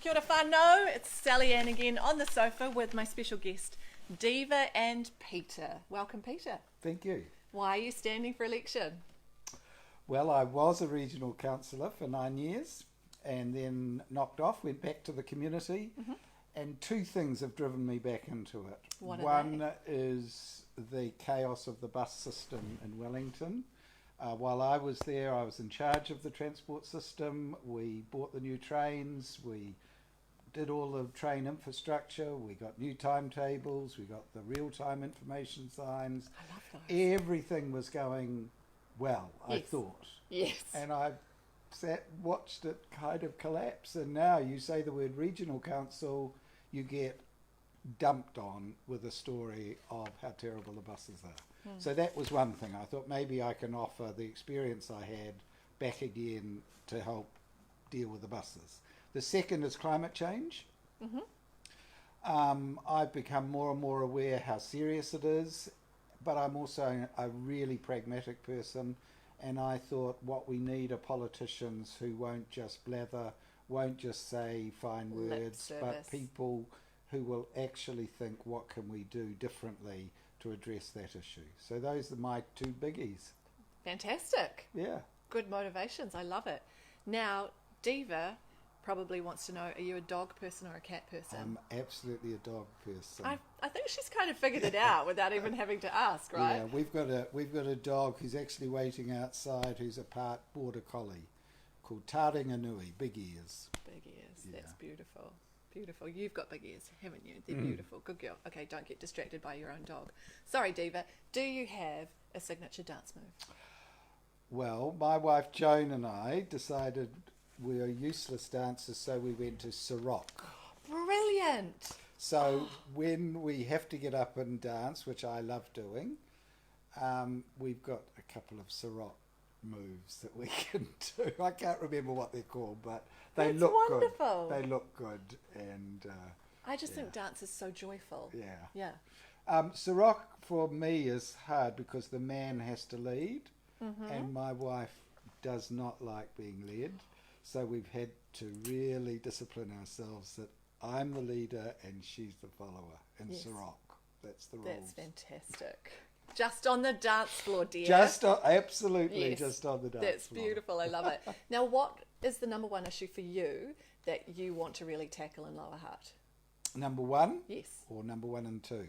Kia ora whanau, it's Sally Ann again on the sofa with my special guest, Diva and Peter. Welcome, Peter. Thank you. Why are you standing for election? Well, I was a regional councillor for 9 years and then knocked off, went back to the community, and two things have driven me back into it. What are One is the chaos of the bus system in Wellington. While I was there, I was in charge of the transport system. We bought the new trains, we did all the train infrastructure, we got new timetables, we got the real-time information signs. I love those. Everything was going well, I thought. Yes. And I watched it kind of collapse, and now you say the word regional council, you get dumped on with a story of how terrible the buses are. So that was one thing. I thought maybe I can offer the experience I had back again to help deal with the buses. The second is climate change. I've become more and more aware how serious it is, but I'm also a really pragmatic person, and I thought what we need are politicians who won't just blather, won't just say fine words, but people who will actually think, what can we do differently to address that issue? So those are my two biggies. Fantastic. Yeah. Good motivations. I love it. Now, Diva probably wants to know, are you a dog person or a cat person? I'm absolutely a dog person. I think she's kind of figured it out without even having to ask, right? Yeah, we've got a dog who's actually waiting outside, who's a part border collie, called Taringa Nui, big ears. Big ears. Yeah. That's beautiful. Beautiful. You've got big ears, haven't you? They're beautiful. Good girl. Okay, don't get distracted by your own dog. Sorry, Diva. Do you have a signature dance move? Well, my wife Joan and I decided we are useless dancers, so we went to Ciroc. Brilliant. So when we have to get up and dance, which I love doing, we've got a couple of Ciroc moves that we can do. I can't remember what they're called, but they That's look wonderful. good. They look good, and I just think dance is so joyful. yeah. Yeah. Ciroc for me is hard because the man has to lead, and my wife does not like being led. So we've had to really discipline ourselves that I'm the leader and she's the follower in Ciroc. That's the rules. That's fantastic. Just on the dance floor, dear. Absolutely, Yes. just on the dance That's floor. beautiful. I love it. Now, what is the number one issue for you that you want to really tackle in Lower Hutt? Number one? Yes. Or number one and two?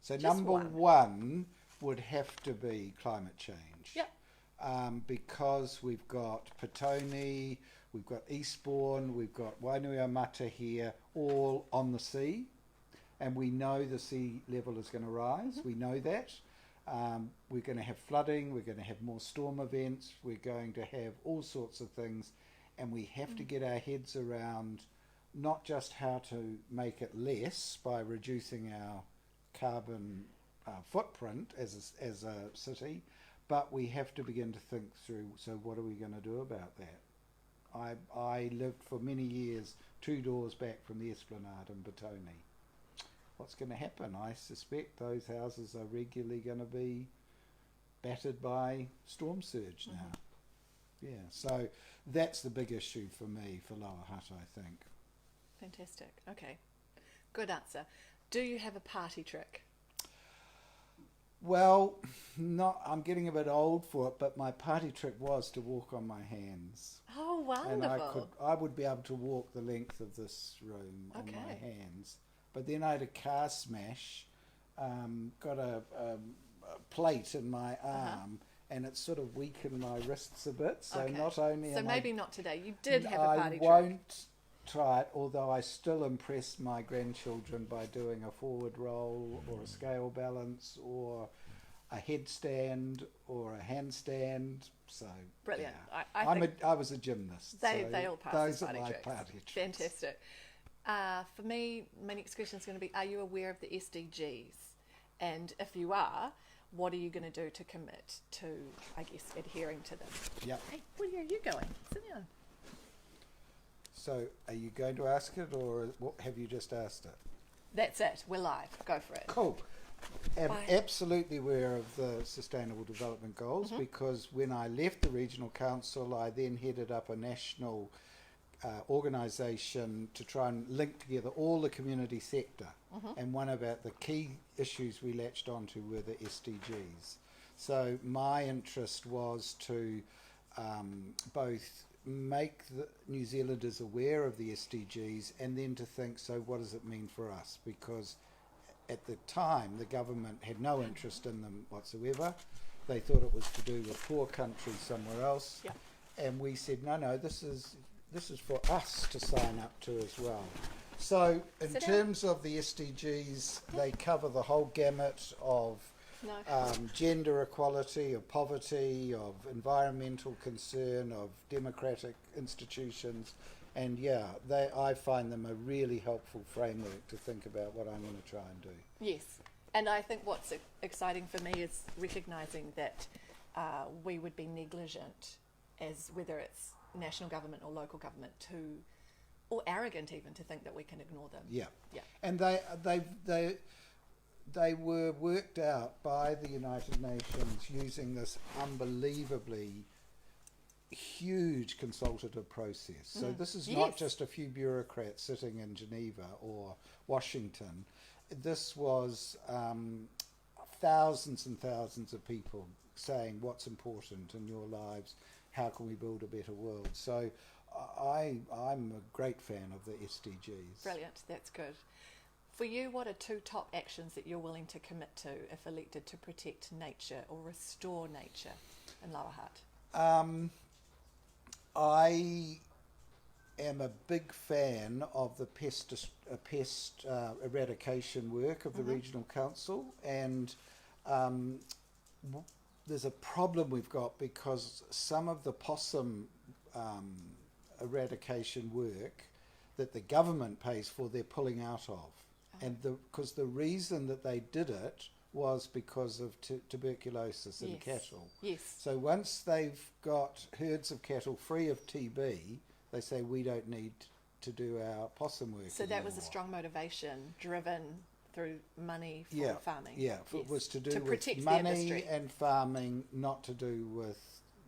So Just number one would have to be climate change. Yep. Because we've got Petone, we've got Eastbourne, we've got Wainuiomata here, all on the sea, and we know the sea level is going to rise. We know that. We're going to have flooding, we're going to have more storm events, we're going to have all sorts of things, and we have to get our heads around not just how to make it less by reducing our carbon footprint as a city, but we have to begin to think through, so what are we going to do about that? I lived for many years 2 doors back from the Esplanade in Petone. What's going to happen? I suspect those houses are regularly going to be battered by storm surge now. Yeah, so that's the big issue for me for Lower Hutt, I think. Fantastic. Okay. Good answer. Do you have a party trick? Well, I'm getting a bit old for it, but my party trick was to walk on my hands. Oh, wonderful. And I would be able to walk the length of this room on my hands. But then I had a car smash, got a plate in my arm, and it sort of weakened my wrists a bit. So not only so maybe not today. You did have a party trick. I won't try it, although I still impress my grandchildren by doing a forward roll or a scale balance or a headstand or a handstand. So brilliant. Yeah. I think I was a gymnast. They all pass those the are party my tricks. party tricks. Fantastic. For me, my next question is going to be, are you aware of the SDGs? And if you are, what are you going to do to commit to, I guess, adhering to them? Yeah. Hey, where are you going? Sit down. So are you going to ask it, or have you just asked it? That's it. We're live. Go for it. Cool. I'm Bye. absolutely aware of the Sustainable Development Goals because when I left the Regional Council, I then headed up a national organisation to try and link together all the community sector. And one about the key issues we latched onto were the SDGs. So my interest was to both make the New Zealanders aware of the SDGs and then to think, so what does it mean for us? Because at the time, the government had no interest in them whatsoever. They thought it was to do with poor countries somewhere else. Yeah. And we said, no, this is for us to sign up to as well. So in terms of the SDGs, they cover the whole gamut of gender equality, of poverty, of environmental concern, of democratic institutions. And I find them a really helpful framework to think about what I'm going to try and do. Yes, and I think what's exciting for me is recognising that we would be negligent, as whether it's national government or local government, or arrogant even, to think that we can ignore them. Yeah. Yeah. And they were worked out by the United Nations using this unbelievably huge consultative process. So this is not just a few bureaucrats sitting in Geneva or Washington. This was thousands and thousands of people saying what's important in your lives, how can we build a better world. So I'm a great fan of the SDGs. Brilliant, that's good. For you, what are 2 top actions that you're willing to commit to if elected to protect nature or restore nature in Lower Hutt? I am a big fan of the pest eradication work of the Regional Council, and there's a problem we've got because some of the possum eradication work that the government pays for, they're pulling out of. And because the reason that they did it was because of tuberculosis in cattle. Yes. So once they've got herds of cattle free of TB, they say we don't need to do our possum work So anymore. that was a strong motivation, driven through money for farming. Yeah, it was to do with protect money and farming, not to do with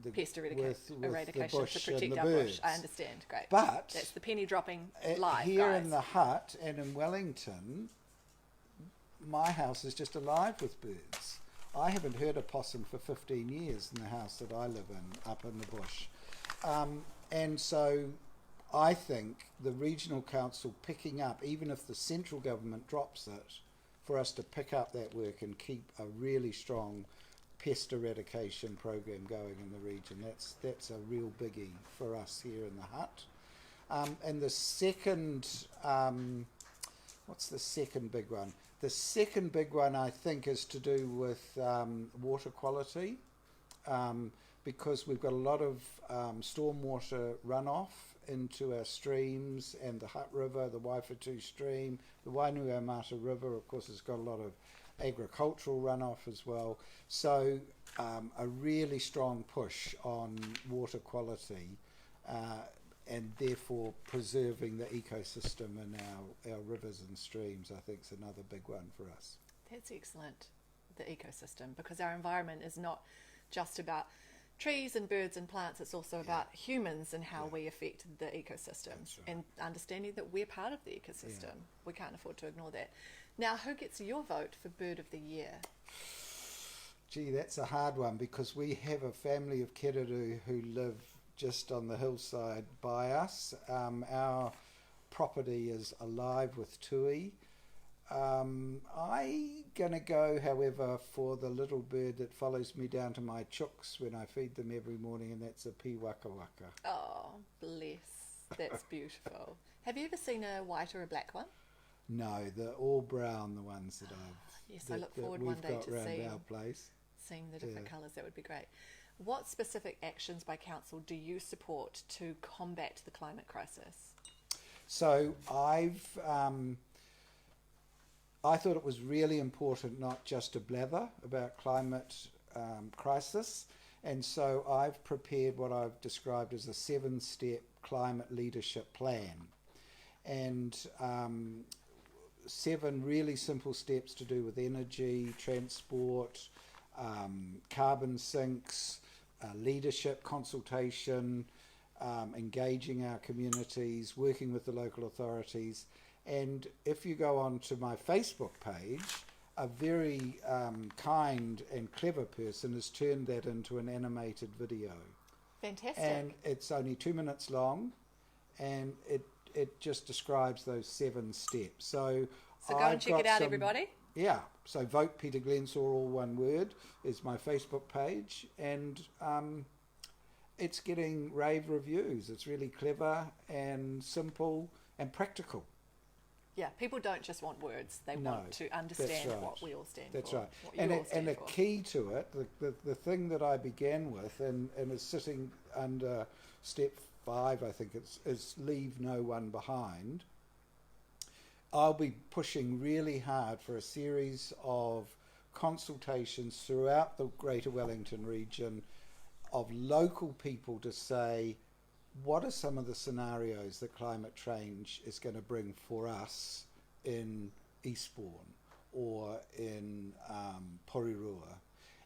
the pest eradication the bush to protect and the our birds. bush. I understand, great. But that's the penny dropping live, here guys. in the hut and in Wellington, my house is just alive with birds. I haven't heard a possum for 15 years in the house that I live in, up in the bush. And so I think the Regional Council picking up, even if the central government drops it, for us to pick up that work and keep a really strong pest eradication program going in the region. That's a real biggie for us here in the hut. And the second, what's the second big one? The second big one, I think, is to do with water quality, because we've got a lot of stormwater runoff into our streams, and the Hutt River, the Waifatu stream, the Wainuiomata River, of course, has got a lot of agricultural runoff as well. So a really strong push on water quality, and therefore preserving the ecosystem in our rivers and streams, I think, is another big one for us. That's excellent, the ecosystem, because our environment is not just about trees and birds and plants, it's also about humans and how we affect the ecosystems, and understanding that we're part of the ecosystem. We can't afford to ignore that. Now, who gets your vote for Bird of the Year? Gee, that's a hard one, because we have a family of kiruru who live just on the hillside by us. Our property is alive with tui. I'm going to go, however, for the little bird that follows me down to my chooks when I feed them every morning, and that's a piwakawaka. Oh, bless. That's beautiful. Have you ever seen a white or a black one? No, they're all brown, the ones that Yes, I look forward one day to seeing our place. Seeing the different colours. That would be great. What specific actions by council do you support to combat the climate crisis? So I thought it was really important not just to blather about climate crisis, and so I've prepared what I've described as a 7-step climate leadership plan, and 7 really simple steps to do with energy, transport, carbon sinks, leadership, consultation, engaging our communities, working with the local authorities. And if you go on to my Facebook page, a very kind and clever person has turned that into an animated video. Fantastic. And it's only 2 minutes long, and it just describes those 7 steps. So go and check it out, everybody. Yeah, so Vote Peter Glensor, all one word, is my Facebook page, and it's getting rave reviews. It's really clever and simple and practical. Yeah, people don't just want words; they want to understand what we all stand that's for. Right. What And the key to it, the thing that I began with, and is sitting under step 5, I think is leave no one behind. I'll be pushing really hard for a series of consultations throughout the Greater Wellington region of local people to say, what are some of the scenarios that climate change is going to bring for us in Eastbourne or in Porirua,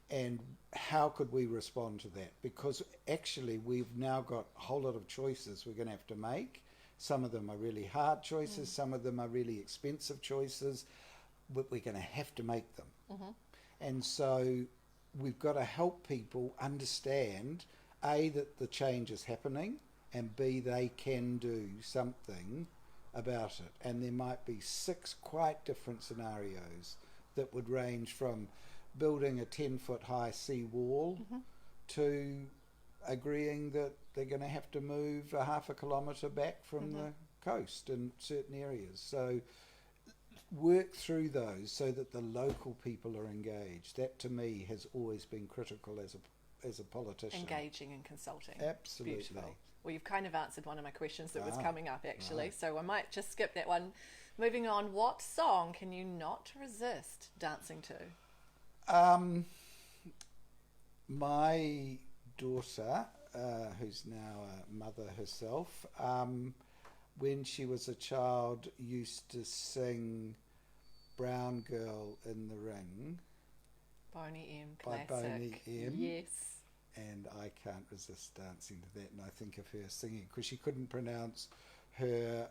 and how could we respond to that? Because actually we've now got a whole lot of choices we're going to have to make. Some of them are really hard choices, some of them are really expensive choices, but we're going to have to make them. And so we've got to help people understand, A, that the change is happening, and B, they can do something about it. And there might be 6 quite different scenarios that would range from building a 10-foot high sea wall to agreeing that they're going to have to move a half a kilometre back from the coast in certain areas. So work through those so that the local people are engaged. That to me has always been critical as a politician. Engaging and consulting. Absolutely. Beautiful. Well, you've kind of answered one of my questions that was coming up, actually. So I might just skip that one. Moving on, what song can you not resist dancing to? My daughter, who's now a mother herself, when she was a child, used to sing Brown Girl in the Ring. Boney M. By Classic. Boney M. Yes. And I can't resist dancing to that. And I think of her singing, because she couldn't pronounce her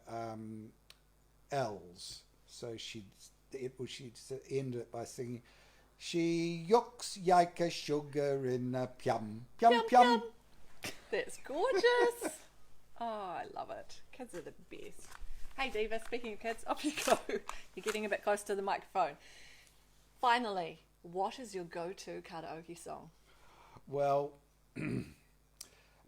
L's. So she'd end it by singing, she yolks like a sugar in a pium, pium, pium. That's gorgeous. Oh, I love it. Kids are the best. Hey, Diva, speaking of kids, off you go. You're getting a bit close to the microphone. Finally, what is your go-to karaoke song? Well,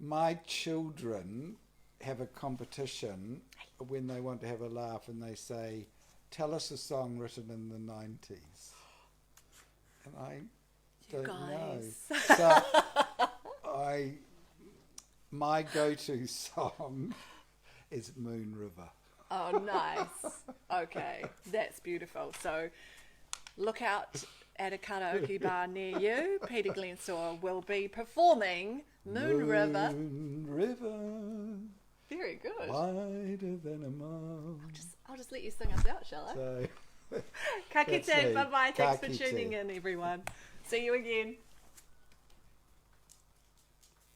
my children have a competition when they want to have a laugh, and they say, tell us a song written in the 90s. And I don't know. So my go-to song is Moon River. Oh, nice. Okay, that's beautiful. So look out at a karaoke bar near you. Peter Glensor will be performing Moon River. Moon River. Very good. Wider than a mile. I'll just let you sing us out, shall I? So, Ka kite, that's me. bye-bye. Ka Thanks for tuning kite. in, everyone. See you again.